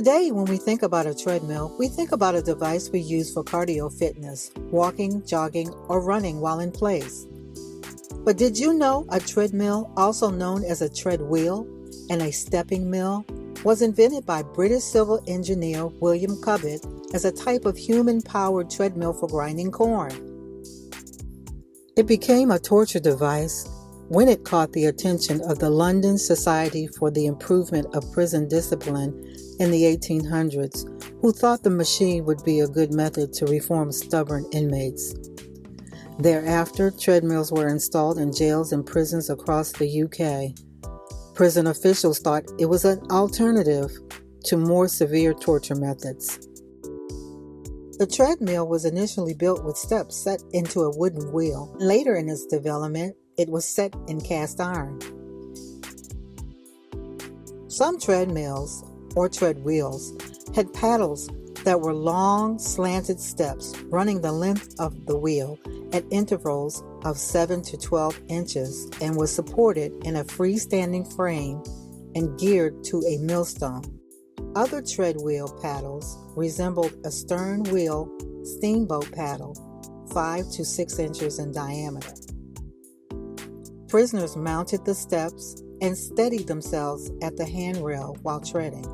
Today, when we think about a treadmill, we think about a device we use for cardio fitness, walking, jogging, or running while in place. But did you know a treadmill, also known as a treadwheel and a stepping mill, was invented by British civil engineer William Cubitt as a type of human-powered treadmill for grinding corn? It became a torture device when it caught the attention of the London Society for the Improvement of Prison Discipline in the 1800s, who thought the machine would be a good method to reform stubborn inmates. Thereafter, treadmills were installed in jails and prisons across the UK. Prison officials thought it was an alternative to more severe torture methods. The treadmill was initially built with steps set into a wooden wheel. Later in its development, it was set in cast iron. Some treadmills, or treadwheels, had paddles that were long, slanted steps running the length of the wheel at intervals of 7 to 12 inches and was supported in a freestanding frame and geared to a millstone. Other treadwheel paddles resembled a stern wheel steamboat paddle, 5 to 6 inches in diameter. Prisoners mounted the steps and steadied themselves at the handrail while treading.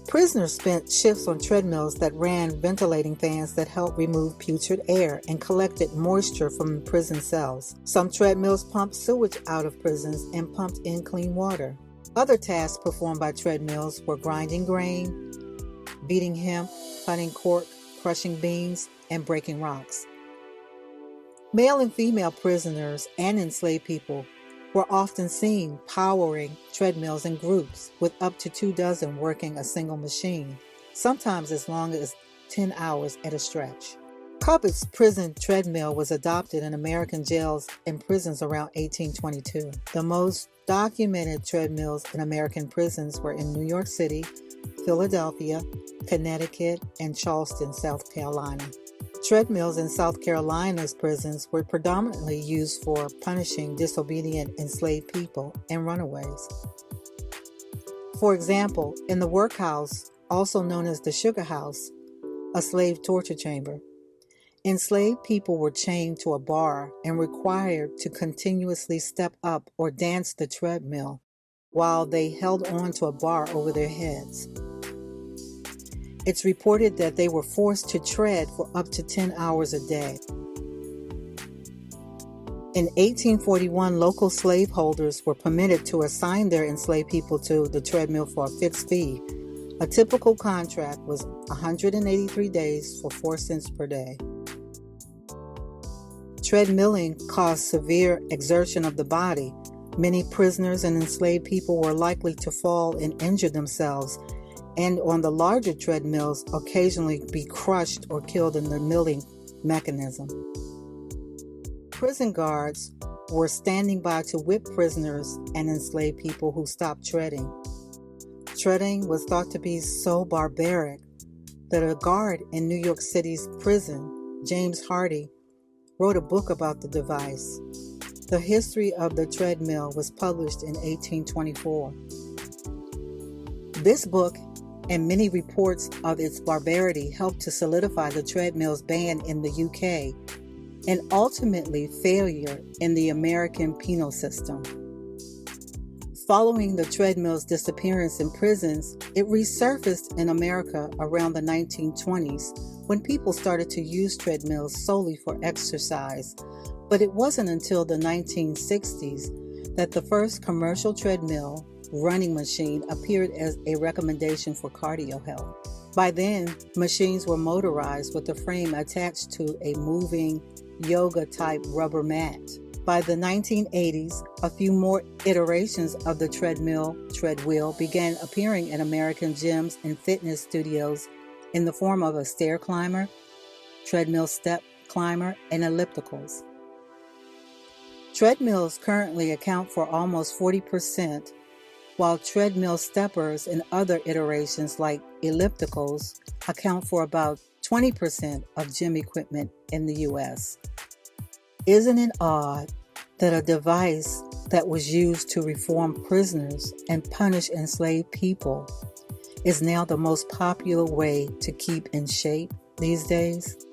Prisoners spent shifts on treadmills that ran ventilating fans that helped remove putrid air and collected moisture from prison cells. Some treadmills pumped sewage out of prisons and pumped in clean water. Other tasks performed by treadmills were grinding grain, beating hemp, cutting cork, crushing beans, and breaking rocks. Male and female prisoners and enslaved people were often seen powering treadmills in groups, with up to 24 working a single machine, sometimes as long as 10 hours at a stretch. Cubitt's prison treadmill was adopted in American jails and prisons around 1822. The most documented treadmills in American prisons were in New York City, Philadelphia, Connecticut, and Charleston, South Carolina. Treadmills in South Carolina's prisons were predominantly used for punishing disobedient enslaved people and runaways. For example, in the workhouse, also known as the sugar house, a slave torture chamber, enslaved people were chained to a bar and required to continuously step up or dance the treadmill while they held on to a bar over their heads. It's reported that they were forced to tread for up to 10 hours a day. In 1841, local slaveholders were permitted to assign their enslaved people to the treadmill for a fixed fee. A typical contract was 183 days for 4 cents per day. Treadmilling caused severe exertion of the body. Many prisoners and enslaved people were likely to fall and injure themselves, and on the larger treadmills occasionally be crushed or killed in the milling mechanism. Prison guards were standing by to whip prisoners and enslaved people who stopped treading. Treading was thought to be so barbaric that a guard in New York City's prison, James Hardy, wrote a book about the device. The history of the treadmill was published in 1824. This book and many reports of its barbarity helped to solidify the treadmill's ban in the UK and ultimately failure in the American penal system. Following the treadmill's disappearance in prisons, it resurfaced in America around the 1920s when people started to use treadmills solely for exercise. But it wasn't until the 1960s that the first commercial treadmill running machine appeared as a recommendation for cardio health. By then, machines were motorized with a frame attached to a moving yoga-type rubber mat. By the 1980s, a few more iterations of the treadwheel began appearing in American gyms and fitness studios in the form of a stair climber, treadmill step climber, and ellipticals. Treadmills currently account for almost 40%, while treadmill steppers and other iterations like ellipticals account for about 20% of gym equipment in the U.S. Isn't it odd that a device that was used to reform prisoners and punish enslaved people is now the most popular way to keep in shape these days?